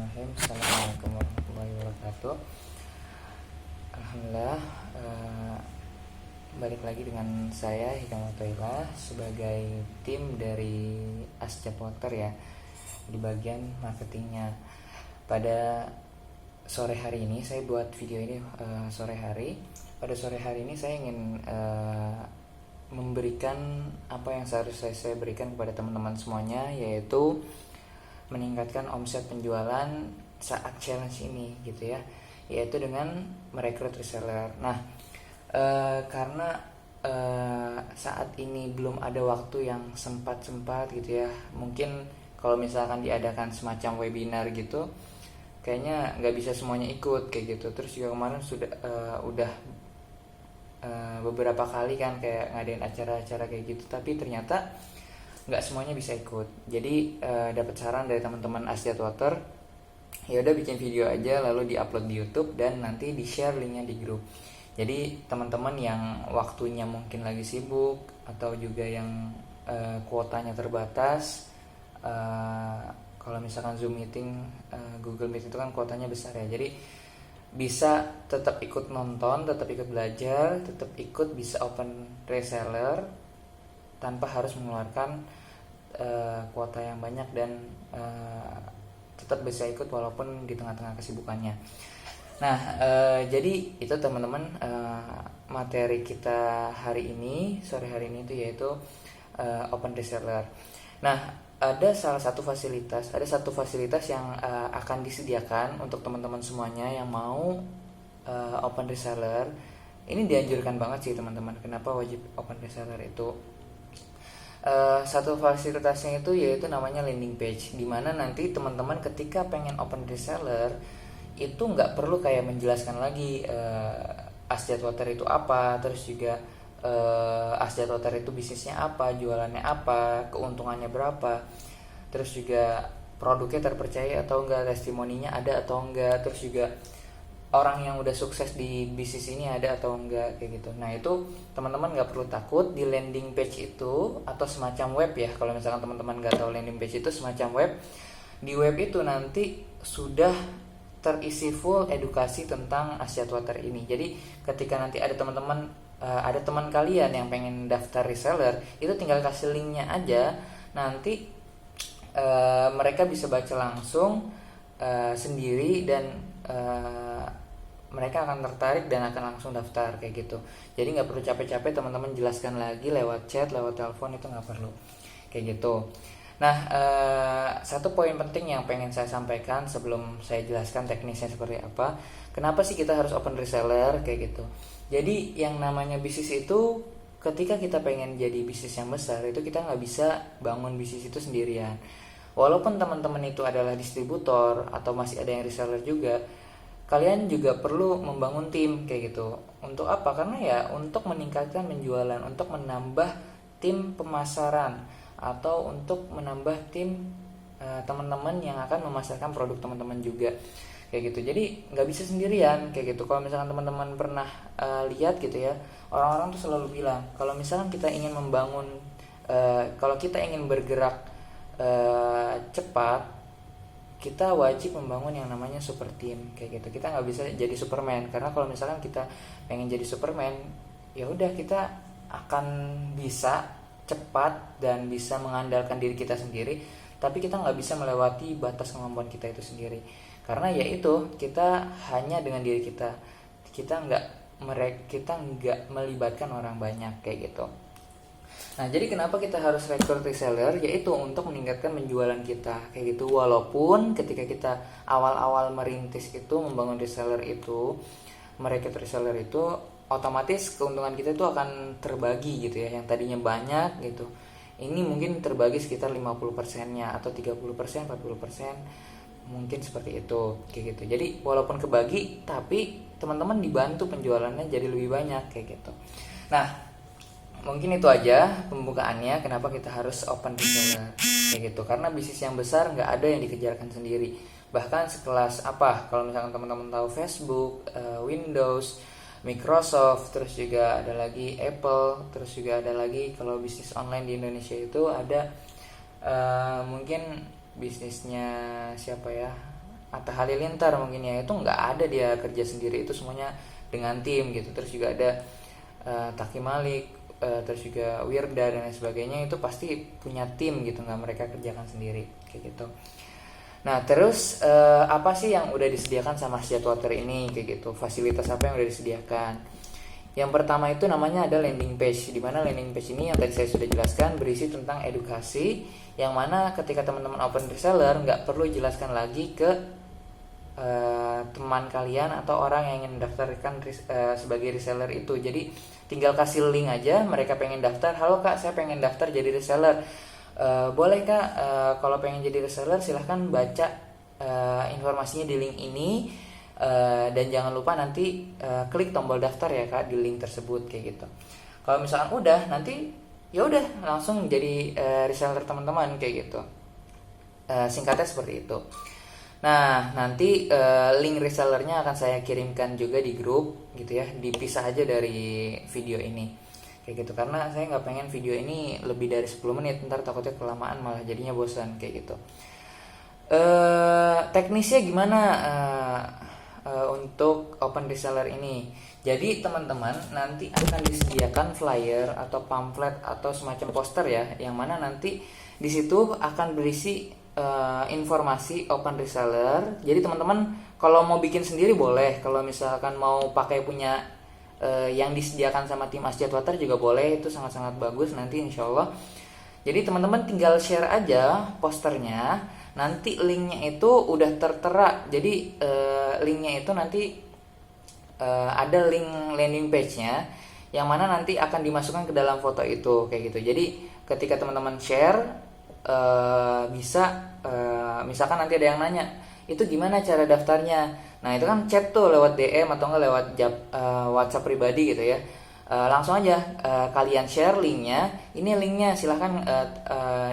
Bismillahirrahmanirrahim. Assalamualaikum warahmatullahi wabarakatuh. Alhamdulillah, balik lagi dengan saya Hikam Toilah sebagai tim dari Asja Potter ya, di bagian marketingnya. Pada sore hari ini saya buat video ini sore hari. Pada sore hari ini saya ingin memberikan apa yang seharusnya saya berikan kepada teman-teman semuanya, yaitu meningkatkan omset penjualan saat challenge ini gitu ya, yaitu dengan merekrut reseller. Nah, karena saat ini belum ada waktu yang sempat gitu ya, mungkin kalau misalkan diadakan semacam webinar gitu, kayaknya nggak bisa semuanya ikut kayak gitu. Terus juga kemarin udah beberapa kali kan kayak ngadain acara-acara kayak gitu, tapi ternyata nggak semuanya bisa ikut. Jadi dapat saran dari teman-teman Asja Water, ya udah bikin video aja lalu diupload di YouTube dan nanti di share linknya di grup. Jadi teman-teman yang waktunya mungkin lagi sibuk atau juga yang kuotanya terbatas, kalau misalkan Zoom meeting, Google Meet itu kan kuotanya besar ya, jadi bisa tetap ikut nonton, tetap ikut belajar, tetap ikut bisa open reseller tanpa harus mengeluarkan kuota yang banyak dan tetap bisa ikut walaupun di tengah-tengah kesibukannya. Nah, jadi itu teman-teman, materi kita hari ini, sore hari ini itu yaitu open reseller. Nah, ada satu fasilitas yang akan disediakan untuk teman-teman semuanya yang mau open reseller. Ini dianjurkan banget sih teman-teman. Kenapa wajib open reseller itu? Satu fasilitasnya itu yaitu namanya landing page, dimana nanti teman-teman ketika pengen open reseller itu nggak perlu kayak menjelaskan lagi Asja Water itu apa, terus juga Asja Water itu bisnisnya apa, jualannya apa, keuntungannya berapa, terus juga produknya terpercaya atau enggak, testimoninya ada atau enggak, terus juga orang yang udah sukses di bisnis ini ada atau enggak kayak gitu. Nah, itu teman-teman nggak perlu takut. Di landing page itu atau semacam web ya, kalau misalkan teman-teman nggak tahu landing page itu semacam web, di web itu nanti sudah terisi full edukasi tentang Asja Water ini. Jadi ketika nanti ada teman-teman, ada teman kalian yang pengen daftar reseller, itu tinggal kasih linknya aja, nanti mereka bisa baca langsung sendiri dan mereka akan tertarik dan akan langsung daftar kayak gitu. Jadi nggak perlu capek-capek teman-teman jelaskan lagi lewat chat, lewat telepon, itu nggak perlu kayak gitu. Nah, satu poin penting yang pengen saya sampaikan sebelum saya jelaskan teknisnya seperti apa, kenapa sih kita harus open reseller kayak gitu. Jadi yang namanya bisnis itu, ketika kita pengen jadi bisnis yang besar, itu kita nggak bisa bangun bisnis itu sendirian. Walaupun teman-teman itu adalah distributor atau masih ada yang reseller juga, kalian juga perlu membangun tim kayak gitu. Untuk apa? Karena ya untuk meningkatkan penjualan, untuk menambah tim pemasaran, atau untuk menambah tim teman-teman yang akan memasarkan produk teman-teman juga kayak gitu. Jadi nggak bisa sendirian kayak gitu. Kalau misalkan teman-teman pernah lihat gitu ya, orang-orang tuh selalu bilang kalau misalkan kita ingin membangun, kalau kita ingin bergerak cepat, kita wajib membangun yang namanya super team kayak gitu. Kita nggak bisa jadi Superman, karena kalau misalkan kita pengen jadi Superman, ya udah kita akan bisa cepat dan bisa mengandalkan diri kita sendiri, tapi kita nggak bisa melewati batas kemampuan kita itu sendiri. Karena ya itu, kita hanya dengan diri kita, kita nggak melibatkan orang banyak kayak gitu. Nah, jadi kenapa kita harus rekrut reseller? Yaitu untuk meningkatkan penjualan kita kayak gitu. Walaupun ketika kita awal-awal merintis itu, membangun reseller itu, merekrut reseller itu, otomatis keuntungan kita itu akan terbagi gitu ya. Yang tadinya banyak gitu, ini mungkin terbagi sekitar 50%-nya atau 30%, 40%, mungkin seperti itu kayak gitu. Jadi walaupun kebagi, tapi teman-teman dibantu penjualannya jadi lebih banyak kayak gitu. Nah, mungkin itu aja pembukaannya kenapa kita harus open reseller kayak gitu. Karena bisnis yang besar nggak ada yang dikejarkan sendiri. Bahkan sekelas apa, kalau misalkan teman-teman tahu Facebook, Windows, Microsoft, terus juga ada lagi Apple, terus juga ada lagi kalau bisnis online di Indonesia itu ada mungkin bisnisnya siapa ya, Atta Halilintar mungkin ya, itu nggak ada dia kerja sendiri, itu semuanya dengan tim gitu. Terus juga ada Taki Malik, terus juga Wirda dan lain sebagainya, itu pasti punya tim gitu, nggak mereka kerjakan sendiri kayak gitu. Nah terus apa sih yang udah disediakan sama Asjadwater ini kayak gitu, fasilitas apa yang udah disediakan? Yang pertama itu namanya ada landing page, di mana landing page ini yang tadi saya sudah jelaskan berisi tentang edukasi, yang mana ketika teman-teman open reseller nggak perlu jelaskan lagi ke teman kalian atau orang yang ingin mendaftarkan sebagai reseller itu. Jadi tinggal kasih link aja, mereka pengen daftar, halo kak saya pengen daftar jadi reseller, boleh kak, kalau pengen jadi reseller silahkan baca informasinya di link ini. Dan jangan lupa nanti klik tombol daftar ya kak di link tersebut kayak gitu. Kalau misalkan udah, nanti ya udah langsung jadi reseller teman-teman kayak gitu. Singkatnya seperti itu. Nah nanti link resellernya akan saya kirimkan juga di grup gitu ya, dipisah aja dari video ini kayak gitu, karena saya nggak pengen video ini lebih dari 10 menit, ntar takutnya kelamaan malah jadinya bosan kayak gitu. Teknisnya gimana untuk open reseller ini? Jadi teman-teman nanti akan disediakan flyer atau pamflet atau semacam poster ya, yang mana nanti di situ akan berisi informasi open reseller. Jadi teman-teman kalau mau bikin sendiri boleh, kalau misalkan mau pakai punya yang disediakan sama tim Asjadwater juga boleh, itu sangat-sangat bagus nanti insya Allah. Jadi teman-teman tinggal share aja posternya, nanti linknya itu udah tertera. Jadi linknya itu nanti ada link landing page-nya, yang mana nanti akan dimasukkan ke dalam foto itu kayak gitu. Jadi ketika teman-teman share bisa misalkan nanti ada yang nanya itu gimana cara daftarnya, nah itu kan chat tuh lewat DM atau enggak lewat WhatsApp pribadi gitu ya. Langsung aja kalian share linknya, ini linknya silahkan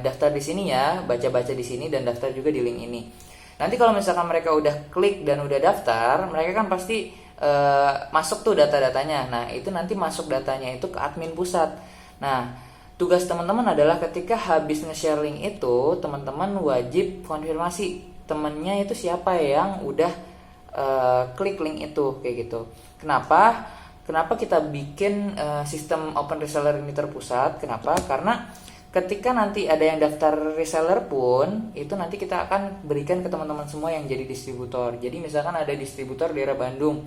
daftar di sini ya, baca-baca di sini dan daftar juga di link ini. Nanti kalau misalkan mereka udah klik dan udah daftar, mereka kan pasti masuk tuh data-datanya. Nah itu nanti masuk datanya itu ke admin pusat. Nah tugas teman-teman adalah ketika habis nge-share link itu, teman-teman wajib konfirmasi temennya itu siapa yang udah klik link itu kayak gitu. Kenapa kita bikin sistem open reseller ini terpusat? Kenapa? Karena ketika nanti ada yang daftar reseller pun, itu nanti kita akan berikan ke teman-teman semua yang jadi distributor. Jadi misalkan ada distributor daerah Bandung,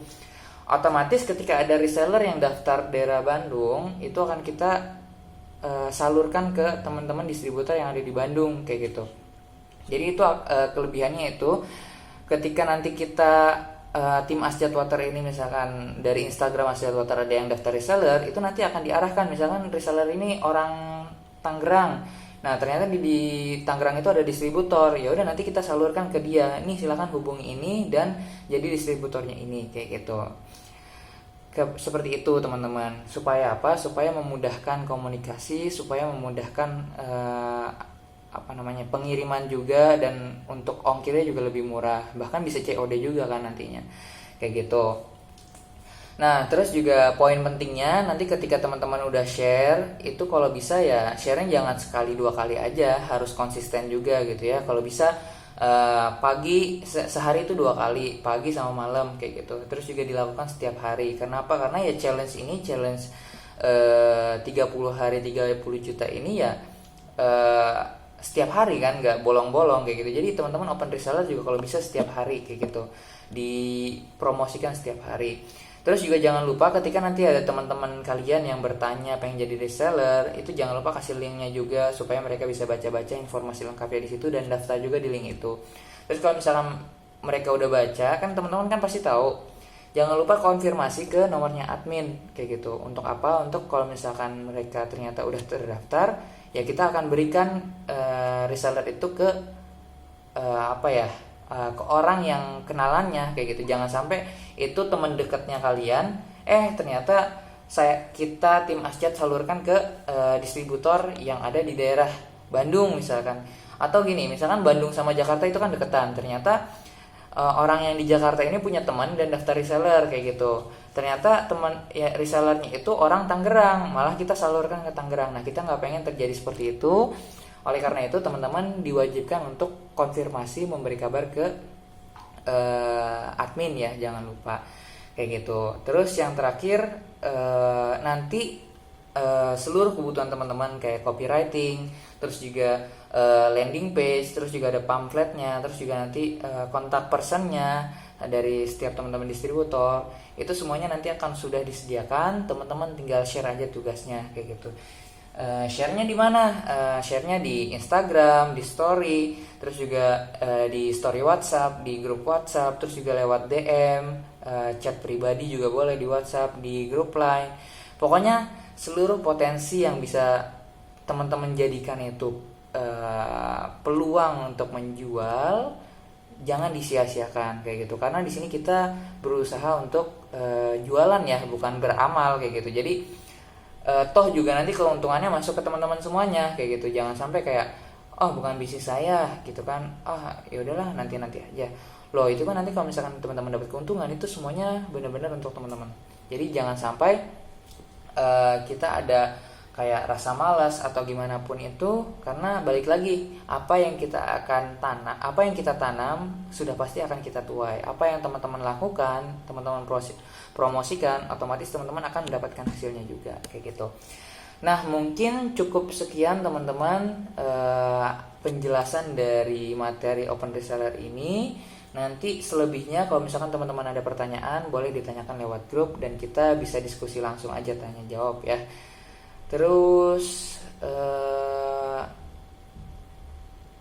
otomatis ketika ada reseller yang daftar daerah Bandung, itu akan kita salurkan ke teman-teman distributor yang ada di Bandung kayak gitu. Jadi itu kelebihannya itu ketika nanti kita tim Asjadwater ini misalkan dari Instagram Asjadwater ada yang daftar reseller, itu nanti akan diarahkan, misalkan reseller ini orang Tangerang. Nah ternyata di Tangerang itu ada distributor, ya udah nanti kita salurkan ke dia, nih silakan hubungi ini dan jadi distributornya ini kayak gitu. Seperti itu teman-teman, supaya apa? Supaya memudahkan komunikasi, supaya memudahkan pengiriman juga, dan untuk ongkirnya juga lebih murah, bahkan bisa COD juga kan nantinya kayak gitu. Nah terus juga poin pentingnya nanti ketika teman-teman udah share itu, kalau bisa ya share-nya jangan sekali dua kali aja, harus konsisten juga gitu ya. Kalau bisa pagi sehari itu 2 kali, pagi sama malam kayak gitu. Terus juga dilakukan setiap hari. Kenapa? Karena ya challenge 30 hari 30 juta ini ya setiap hari kan, nggak bolong-bolong kayak gitu. Jadi teman-teman open reseller juga kalau bisa setiap hari kayak gitu, dipromosikan setiap hari. Terus juga jangan lupa ketika nanti ada teman-teman kalian yang bertanya pengen jadi reseller, itu jangan lupa kasih linknya juga supaya mereka bisa baca-baca informasi lengkapnya di situ dan daftar juga di link itu. Terus kalau misalnya mereka udah baca, kan teman-teman kan pasti tahu, jangan lupa konfirmasi ke nomornya admin kayak gitu. Untuk apa? Untuk kalau misalkan mereka ternyata udah terdaftar, ya kita akan berikan reseller itu ke ke orang yang kenalannya kayak gitu. Jangan sampai itu teman dekatnya kalian, ternyata kita tim Asjad salurkan ke distributor yang ada di daerah Bandung misalkan. Atau gini, misalkan Bandung sama Jakarta itu kan deketan, ternyata orang yang di Jakarta ini punya teman dan daftar reseller kayak gitu. Ternyata teman ya resellernya itu orang Tangerang, malah kita salurkan ke Tangerang. Nah kita nggak pengen terjadi seperti itu. Oleh karena itu teman-teman diwajibkan untuk konfirmasi, memberi kabar ke admin ya, jangan lupa kayak gitu. Terus yang terakhir, nanti seluruh kebutuhan teman-teman kayak copywriting, terus juga landing page, terus juga ada pamfletnya, terus juga nanti kontak personnya dari setiap teman-teman distributor, itu semuanya nanti akan sudah disediakan. Teman-teman tinggal share aja tugasnya kayak gitu. Share-nya di mana? Share-nya di Instagram, di story, terus juga di story WhatsApp, di grup WhatsApp, terus juga lewat DM, chat pribadi juga boleh di WhatsApp, di grup Line. Pokoknya seluruh potensi yang bisa teman-teman jadikan itu peluang untuk menjual, jangan disia-siakan kayak gitu. Karena di sini kita berusaha untuk jualan ya, bukan beramal kayak gitu. Jadi toh juga nanti keuntungannya masuk ke teman-teman semuanya kayak gitu. Jangan sampai kayak oh bukan bisnis saya gitu kan, ya udahlah nanti aja. Loh itu kan nanti kalau misalkan teman-teman dapat keuntungan, itu semuanya benar-benar untuk teman-teman. Jadi jangan sampai kita ada kayak rasa malas atau gimana pun itu, karena balik lagi, apa yang kita tanam sudah pasti akan kita tuai. Apa yang teman-teman lakukan, teman-teman promosikan, otomatis teman-teman akan mendapatkan hasilnya juga kayak gitu. Nah mungkin cukup sekian teman-teman penjelasan dari materi open reseller ini. Nanti selebihnya kalau misalkan teman-teman ada pertanyaan, boleh ditanyakan lewat grup dan kita bisa diskusi langsung aja, tanya jawab ya. Terus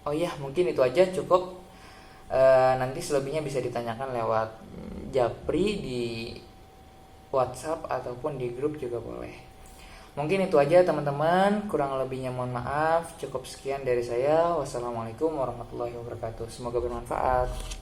oh ya mungkin itu aja cukup. Nanti selebihnya bisa ditanyakan lewat Japri di WhatsApp ataupun di grup juga boleh. Mungkin itu aja teman-teman, kurang lebihnya mohon maaf. Cukup sekian dari saya. Wassalamualaikum warahmatullahi wabarakatuh. Semoga bermanfaat.